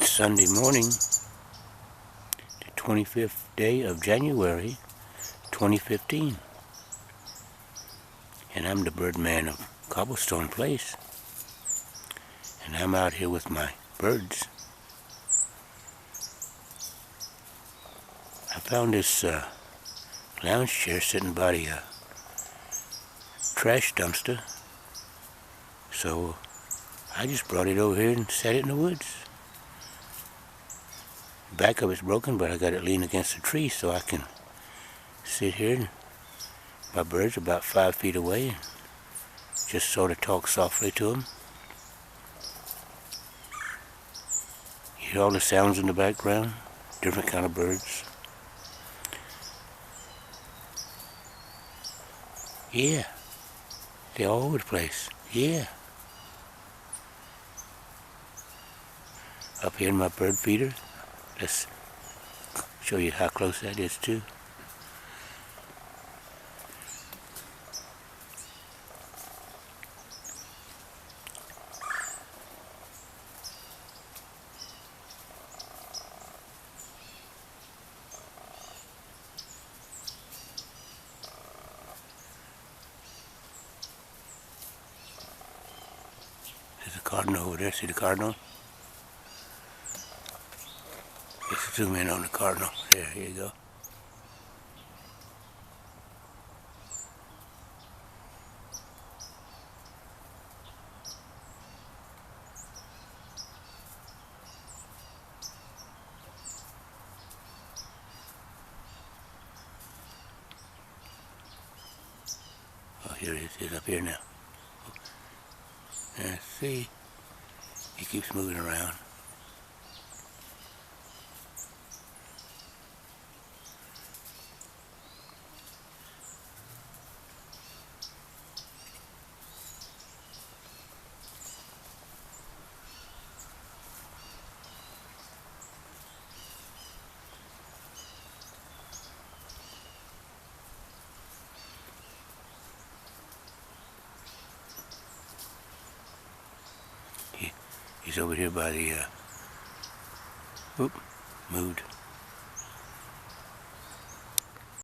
It's Sunday morning, the 25th day of January, 2015. And I'm the Birdman of Cobblestone Place. And I'm out here with my birds. I found this lounge chair sitting by the trash dumpster. So I just brought it over here and set it in the woods. The back of it's broken, but I got it leaning against a tree so I can sit here. And my birds are about 5 feet away and just sort of talk softly to them. You hear all the sounds in the background? Different kind of birds. Yeah. They're all over the place. Yeah. Up here in my bird feeder. Let's show you how close that is too. There's a cardinal over there. See the cardinal? Let's zoom in on the cardinal. There, here you go. Oh, here he is. He's up here now. Let's see. He keeps moving around. He's over here by the, moved.